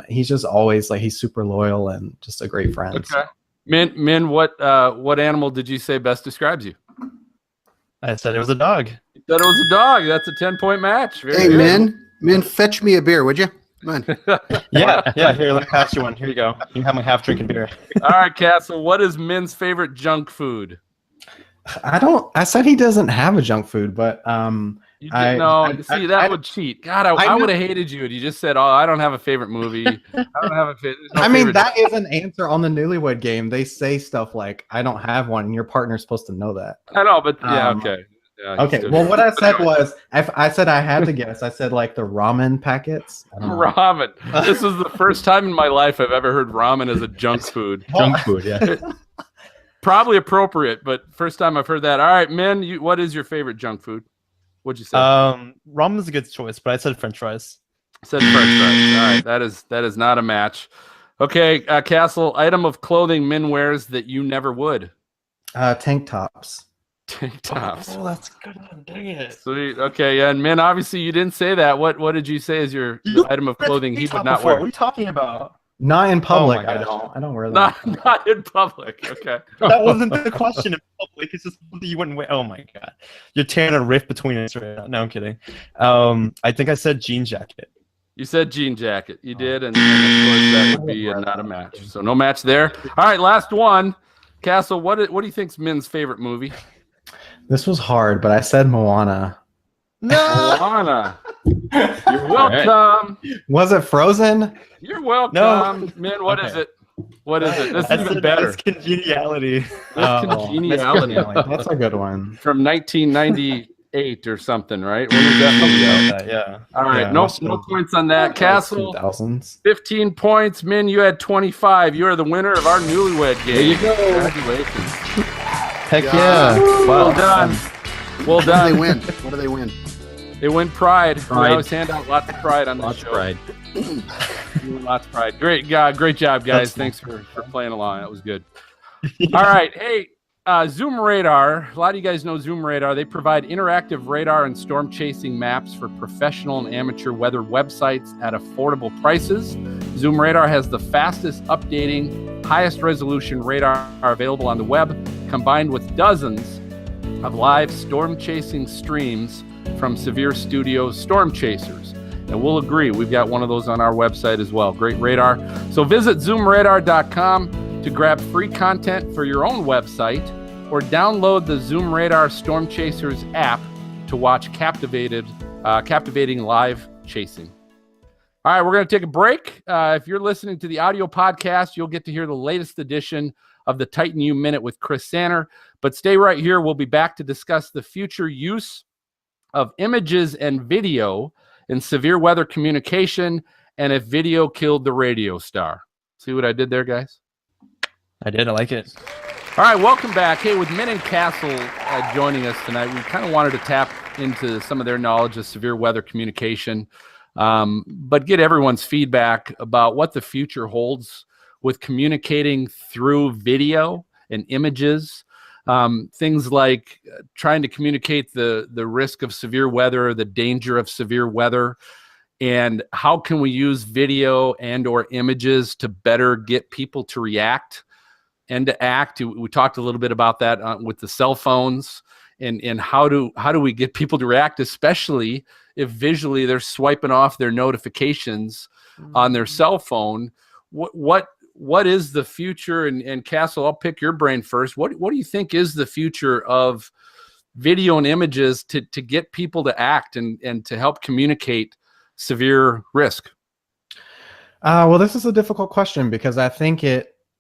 He's just always like he's super loyal and just a great friend. Okay. Mihn, what animal did you say best describes you? I said it was a dog. You said it was a dog. That's a 10-point match. Hey, Mihn, fetch me a beer, would you? Come on. Yeah. Here, let me pass you one. Here you go. You can have my half drinking beer. All right, Castle. What is Mihn's favorite junk food? I said he doesn't have a junk food, but you didn't know. See, that would cheat. God, I would have hated you. You just said, "Oh, I don't have a favorite movie. I don't have a favorite." I mean, that is an answer on the Newlywed Game. They say stuff like, "I don't have one," and your partner's supposed to know that. I know, but yeah, okay. Yeah, okay. Well, what I said was, I said I had to guess. I said like the ramen packets. Ramen. This is the first time in my life I've ever heard ramen as a junk food. Junk food, yeah. Probably appropriate, but first time I've heard that. All right, Mihn, what is your favorite junk food? What'd you say? Ramen is a good choice, but I said French fries. I said French fries. All right, that is not a match. Okay, Castle, item of clothing Mihn wears that you never would. Tank tops. Tank tops. Oh, that's good. Dang it. Sweet. Okay, yeah, and Mihn, obviously you didn't say that. What did you say is your item of clothing he would not wear? What are you talking about? Not in public. I don't wear that. Not in public. Okay. That wasn't the question in public. It's just something you wouldn't wear. Oh my god. You're tearing a rift between us right now. No, I'm kidding. I think I said jean jacket. You said jean jacket. You did, and of course that would be not a match. So no match there. All right, last one. Castle, what do you think's Mihn's favorite movie? This was hard, but I said Moana. No. Moana. You're welcome. Was it Frozen? You're welcome. No. Mihn, what is it? What is it? This is even better. That's Congeniality. Congeniality. That's a good one. From 1998 or something, right? When was that movie out? Yeah. All right. Yeah, no points on that. Castle, 2000s. 15 points. Mihn, you had 25. You are the winner of our Newlywed Game. There you go. Congratulations. Heck yeah. Well done. Well done. What do they win? They win pride. We always hand out lots of pride on this show. Pride. Lots of pride. Great job, guys. Thanks for playing along. That was good. All right. Hey, Zoom Radar, a lot of you guys know Zoom Radar. They provide interactive radar and storm chasing maps for professional and amateur weather websites at affordable prices. Zoom Radar has the fastest updating, highest resolution radar available on the web, combined with dozens of live storm chasing streams from Severe Studios storm chasers. And we'll agree, we've got one of those on our website as well. Great radar. So visit zoomradar.com to grab free content for your own website, or download the Zoom Radar Storm Chasers app to watch captivating live chasing. All right, we're going to take a break. If you're listening to the audio podcast, you'll get to hear the latest edition of the Titan U Minute with Chris Sanner. But stay right here. We'll be back to discuss the future use of images and video in severe weather communication, and if video killed the radio star. See what I did there, guys? I did. I like it. All right, welcome back. Hey, with Mihn Castle joining us tonight, we kind of wanted to tap into some of their knowledge of severe weather communication, but get everyone's feedback about what the future holds with communicating through video and images. Things like trying to communicate the risk of severe weather, or the danger of severe weather, and how can we use video and or images to better get people to react and to act. We talked a little bit about that with the cell phones, and how do we get people to react, especially if visually they're swiping off their notifications on their cell phone. What is the future? And Castle, I'll pick your brain first. What do you think is the future of video and images to get people to act and to help communicate severe risk? Well, this is a difficult question, because I think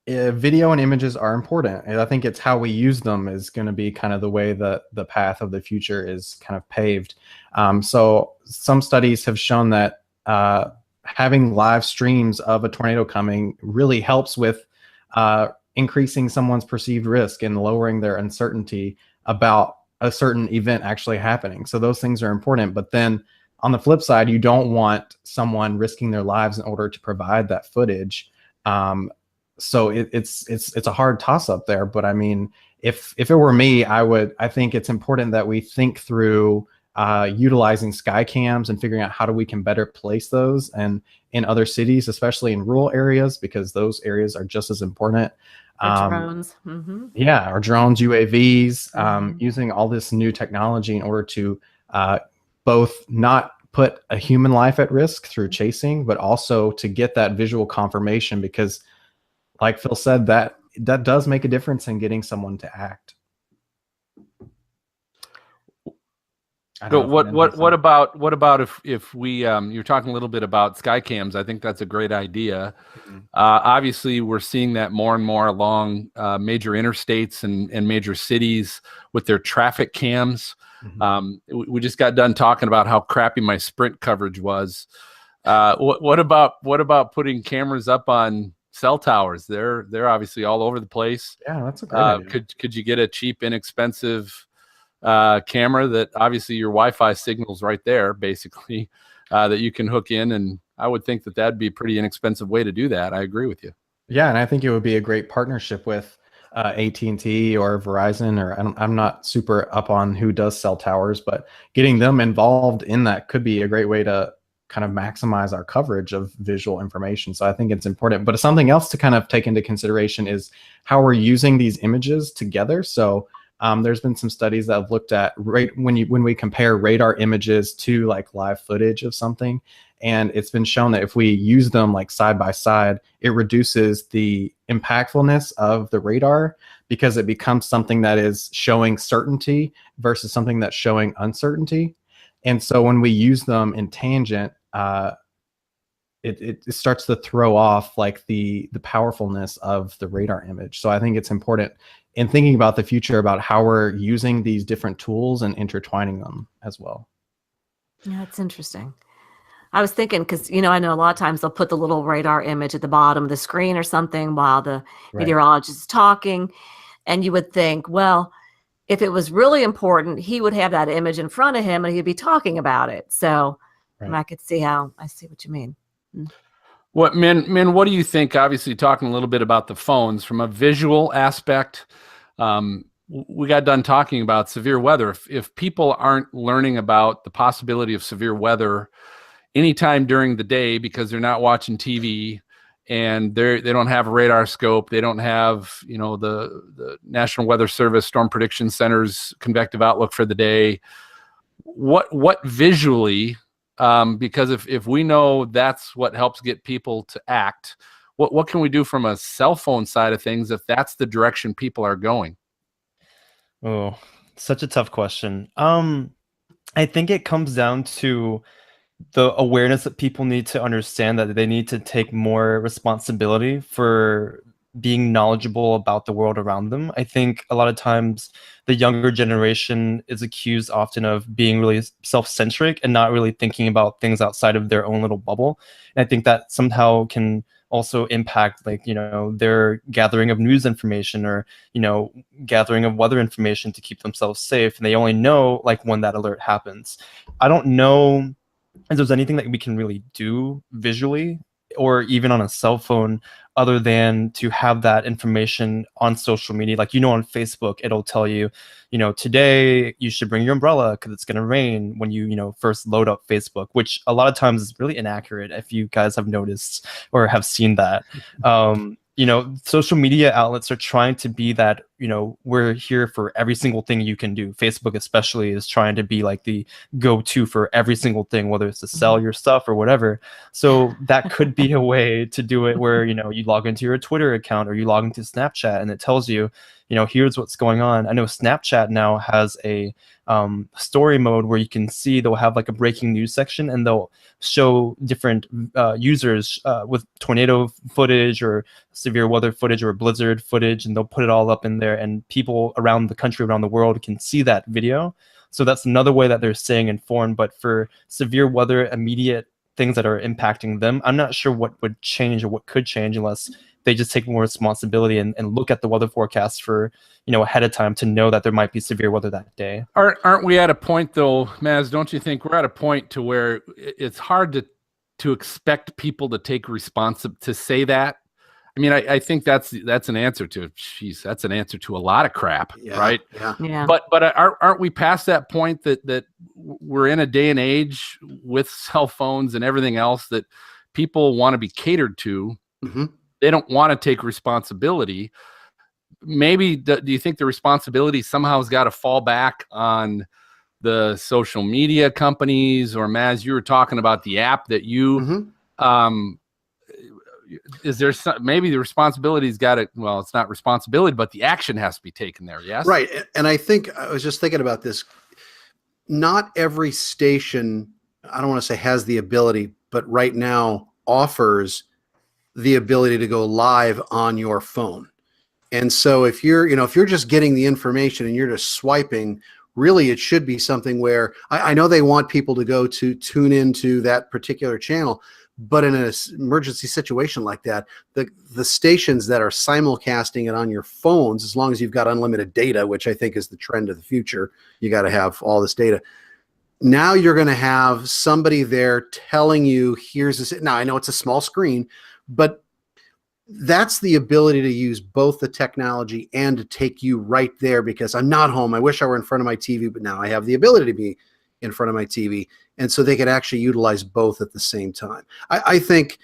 video and images are important, and I think it's how we use them is going to be kind of the way that the path of the future is kind of paved. So some studies have shown that having live streams of a tornado coming really helps with increasing someone's perceived risk and lowering their uncertainty about a certain event actually happening. So those things are important. But then on the flip side, you don't want someone risking their lives in order to provide that footage. So it's a hard toss up there. But I mean, if it were me, I think it's important that we think through utilizing sky cams and figuring out how we can better place those and in other cities, especially in rural areas, because those areas are just as important. Or drones. Yeah, or drones, UAVs, using all this new technology in order to both not put a human life at risk through chasing, but also to get that visual confirmation, because like Phil said, that does make a difference in getting someone to act. So what about if we you're talking a little bit about sky cams? I think that's a great idea. Obviously, we're seeing that more and more along major interstates and major cities with their traffic cams. We just got done talking about how crappy my Sprint coverage was. What about putting cameras up on cell towers? They're obviously all over the place. Yeah, that's a great idea. Could you get a cheap, inexpensive camera that obviously your Wi-Fi signal's right there, basically, that you can hook in? And I would think that that'd be a pretty inexpensive way to do that. I agree with you. Yeah, and I think it would be a great partnership with AT&T or Verizon, or I'm not super up on who does cell towers, but getting them involved in that could be a great way to kind of maximize our coverage of visual information. So I think it's important. But something else to kind of take into consideration is how we're using these images together. So there's been some studies that have looked at when we compare radar images to like live footage of something, and it's been shown that if we use them like side by side, it reduces the impactfulness of the radar, because it becomes something that is showing certainty versus something that's showing uncertainty. And so when we use them in tangent, it starts to throw off like the powerfulness of the radar image. So I think it's important in thinking about the future about how we're using these different tools and intertwining them as well. Yeah, that's interesting. I was thinking, because, I know a lot of times they'll put the little radar image at the bottom of the screen or something while the meteorologist is talking. And you would think, well, if it was really important, he would have that image in front of him and he'd be talking about it. So I could see I see what you mean. What, Mihn, what do you think? Obviously, talking a little bit about the phones from a visual aspect, we got done talking about severe weather. If people aren't learning about the possibility of severe weather anytime during the day because they're not watching TV and they don't have a radar scope, they don't have, you know, the National Weather Service Storm Prediction Center's convective outlook for the day, what visually, because if we know that's what helps get people to act, what can we do from a cell phone side of things if that's the direction people are going? Oh, such a tough question. I think it comes down to the awareness that people need to understand that they need to take more responsibility for being knowledgeable about the world around them. I think a lot of times the younger generation is accused often of being really self-centric and not really thinking about things outside of their own little bubble. And I think that somehow can also impact, like, you know, their gathering of news information or, you know, gathering of weather information to keep themselves safe. And they only know like when that alert happens. I don't know if there's anything that we can really do visually or even on a cell phone other than to have that information on social media. Like, you know, on Facebook, it'll tell you, you know, today you should bring your umbrella because it's going to rain when you know, first load up Facebook, which a lot of times is really inaccurate if you guys have noticed or have seen that. You know, social media outlets are trying to be that, you know, we're here for every single thing you can do. Facebook especially is trying to be like the go-to for every single thing, whether it's to sell your stuff or whatever. So that could be a way to do it where, you know, you log into your Twitter account or you log into Snapchat and it tells you, you know, here's what's going on. I know Snapchat now has a story mode where you can see they'll have like a breaking news section and they'll show different users with tornado footage or severe weather footage or blizzard footage, and they'll put it all up in there and people around the country, around the world can see that video. So that's another way that they're staying informed. But for severe weather, immediate things that are impacting them, I'm not sure what would change or what could change unless they just take more responsibility and look at the weather forecast for, you know, ahead of time to know that there might be severe weather that day. Aren't we at a point though, Maz, don't you think we're at a point to where it's hard to expect people to take to say that? I mean, I think that's an answer to, that's an answer to a lot of crap, right? Yeah. But aren't we past that point that we're in a day and age with cell phones and everything else that people want to be catered to? Mm-hmm. They don't want to take responsibility. Maybe do you think the responsibility somehow has got to fall back on the social media companies? Or Maz, you were talking about the app that you, is there maybe the responsibility's got to, well, it's not responsibility, but the action has to be taken there. Yes. Right. And I think I was just thinking about this. Not every station, I don't want to say has the ability, but right now offers the ability to go live on your phone. And so if you're just getting the information and you're just swiping, really it should be something where I know they want people to go to tune into that particular channel, but in an emergency situation like that, the stations that are simulcasting it on your phones, as long as you've got unlimited data, which I think is the trend of the future, you got to have all this data. Now you're going to have somebody there telling you, here's this. Now I know it's a small screen, but that's the ability to use both the technology and to take you right there, because I'm not home. I wish I were in front of my TV, but now I have the ability to be in front of my TV. And so they could actually utilize both at the same time. I think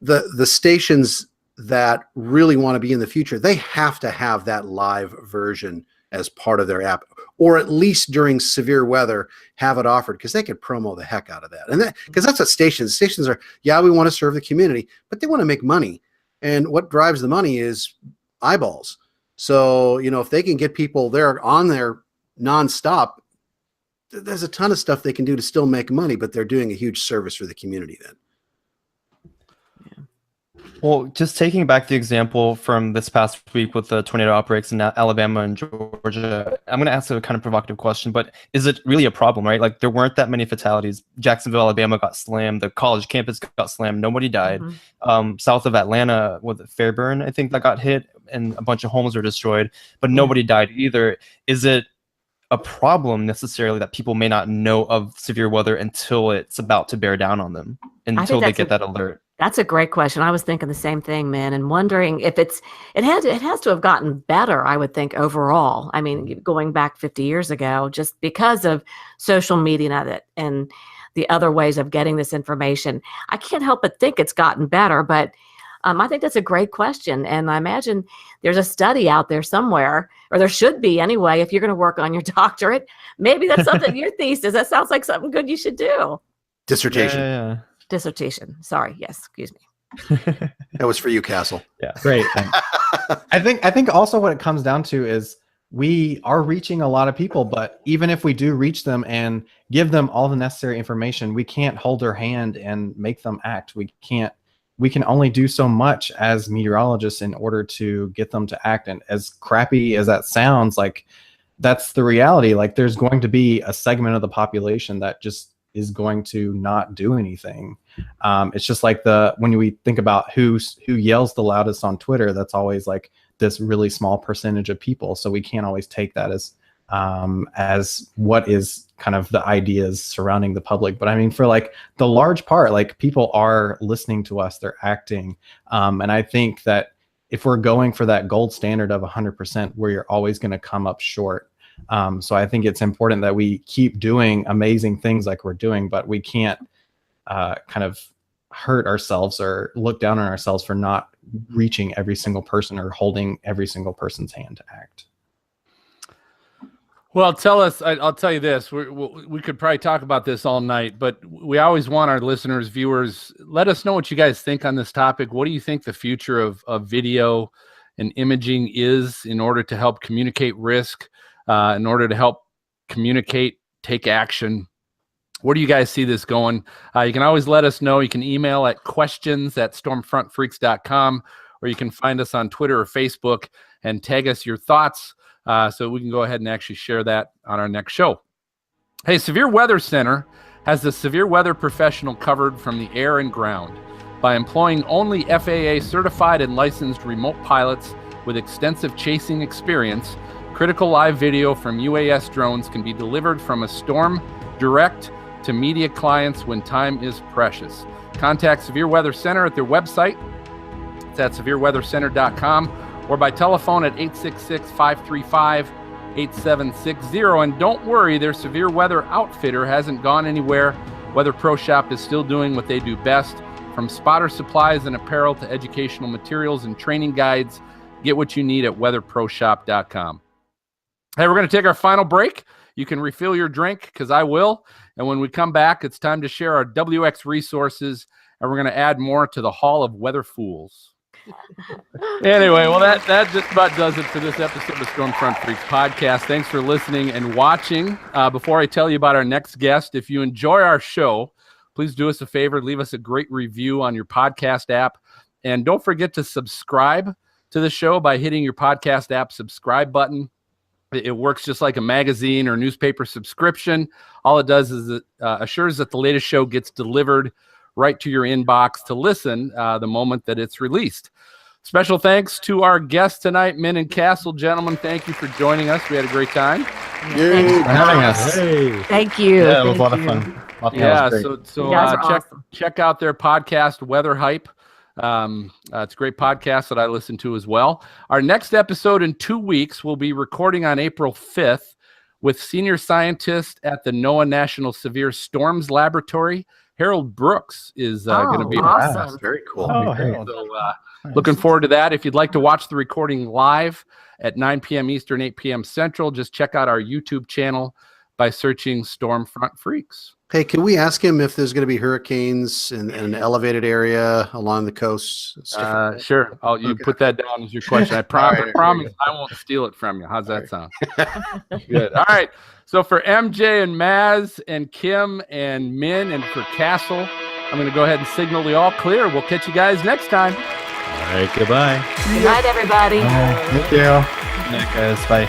the stations that really want to be in the future, they have to have that live version as part of their app, or at least during severe weather, have it offered, because they could promo the heck out of that. And because that's what stations are. Yeah, we want to serve the community, but they want to make money. And what drives the money is eyeballs. So, you know, if they can get people there on there nonstop, there's a ton of stuff they can do to still make money, but they're doing a huge service for the community then. Well, just taking back the example from this past week with the tornado outbreaks in Alabama and Georgia, I'm going to ask a kind of provocative question, but is it really a problem, right? Like, there weren't that many fatalities. Jacksonville, Alabama got slammed. The college campus got slammed. Nobody died. South of Atlanta, with Fairburn, I think, that got hit, and a bunch of homes were destroyed, but nobody died either. Is it a problem necessarily that people may not know of severe weather until it's about to bear down on them, until they get that alert? That's a great question. I was thinking the same thing, man, and wondering if it has to have gotten better, I would think, overall. I mean, going back 50 years ago, just because of social media and the other ways of getting this information. I can't help but think it's gotten better, but I think that's a great question. And I imagine there's a study out there somewhere, or there should be anyway, if you're going to work on your doctorate. Maybe that's something, your thesis, that sounds like something good you should do. Dissertation. Yeah. Dissertation. Sorry. Yes. Excuse me. That was for you, Castle. Yeah. Great. I think also what it comes down to is we are reaching a lot of people, but even if we do reach them and give them all the necessary information, we can't hold their hand and make them act. We can only do so much as meteorologists in order to get them to act. And as crappy as that sounds, like, that's the reality. Like, there's going to be a segment of the population that just is going to not do anything. It's just like when we think about who yells the loudest on Twitter, that's always like this really small percentage of people. So we can't always take that as what is kind of the ideas surrounding the public. But I mean, for like the large part, like, people are listening to us, they're acting. And I think that if we're going for that gold standard of 100%, we're always going to come up short. So I think it's important that we keep doing amazing things like we're doing, but we can't kind of hurt ourselves or look down on ourselves for not reaching every single person or holding every single person's hand to act. Well, I'll tell you this. We could probably talk about this all night, but we always want our listeners, viewers, let us know what you guys think on this topic. What do you think the future of video and imaging is in order to help communicate risk, in order to help communicate, take action? Where do you guys see this going? You can always let us know. You can email at questions@stormfrontfreaks.com, or you can find us on Twitter or Facebook and tag us your thoughts so we can go ahead and actually share that on our next show. Hey, Severe Weather Center has the severe weather professional covered from the air and ground. By employing only FAA certified and licensed remote pilots with extensive chasing experience, critical live video from UAS drones can be delivered from a storm direct to media clients when time is precious. Contact Severe Weather Center at their website. It's at severeweathercenter.com, or by telephone at 866-535-8760. And don't worry, their severe weather outfitter hasn't gone anywhere. Weather Pro Shop is still doing what they do best. From spotter supplies and apparel to educational materials and training guides, get what you need at weatherproshop.com. Hey, we're going to take our final break. You can refill your drink, because I will. And when we come back, it's time to share our WX resources, and we're going to add more to the Hall of Weather Fools. Anyway, well, that just about does it for this episode of Stormfront Freaks Podcast. Thanks for listening and watching. Before I tell you about our next guest, if you enjoy our show, please do us a favor, leave us a great review on your podcast app. And don't forget to subscribe to the show by hitting your podcast app subscribe button. It works just like a magazine or newspaper subscription. All it does is it assures that the latest show gets delivered right to your inbox to listen the moment that it's released. Special thanks to our guests tonight, Mihn and Castle. Gentlemen, thank you for joining us. We had a great time. Thanks for having us. Hey. Thank you. Yeah, it was a lot Thank of you. fun. Yeah, Great. so You guys are awesome. check out their podcast, Weather Hype. It's a great podcast that I listen to as well. Our next episode in 2 weeks, we'll be recording on April 5th with senior scientist at the NOAA National Severe Storms Laboratory. Harold Brooks is going to be awesome. Very cool. Oh, Great. Harold. So, looking forward to that. If you'd like to watch the recording live at 9 p.m. Eastern, 8 p.m. Central, just check out our YouTube channel by searching Stormfront Freaks. Hey, can we ask him if there's going to be hurricanes in an elevated area along the coast? Sure. You Okay. put that down as your question. I All right. promise I won't steal it from you. How's that sound? Good. All right. So for MJ and Maz and Kim and Mihn and for Castle, I'm going to go ahead and signal the all clear. We'll catch you guys next time. All right, goodbye. Good night, everybody. Thank you. Good night, guys. Bye.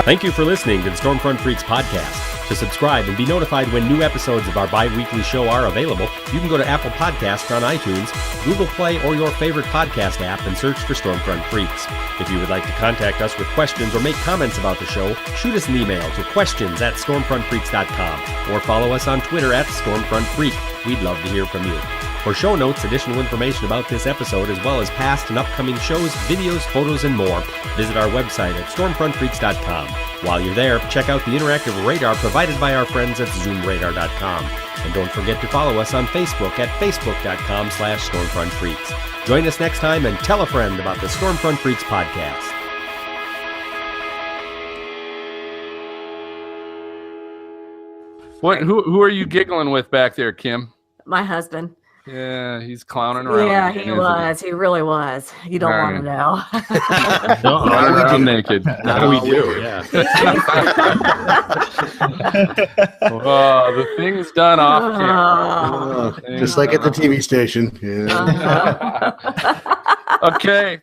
Thank you for listening to the Stormfront Freaks podcast. To subscribe and be notified when new episodes of our bi-weekly show are available, you can go to Apple Podcasts on iTunes, Google Play, or your favorite podcast app and search for Stormfront Freaks. If you would like to contact us with questions or make comments about the show, shoot us an email to questions@stormfrontfreaks.com or follow us on Twitter @StormfrontFreak. We'd love to hear from you. For show notes, additional information about this episode, as well as past and upcoming shows, videos, photos, and more, visit our website at stormfrontfreaks.com. While you're there, check out the interactive radar provided by our friends at zoomradar.com. And don't forget to follow us on Facebook at facebook.com/stormfrontfreaks. Join us next time and tell a friend about the Stormfront Freaks podcast. Who are you giggling with back there, Kim? My husband. Yeah, he's clowning around. Yeah, he was. He really was. You don't want to know. Running around naked. How do we do? Yeah. Oh, the thing's done off camera. Just like at the TV station. Yeah. Okay.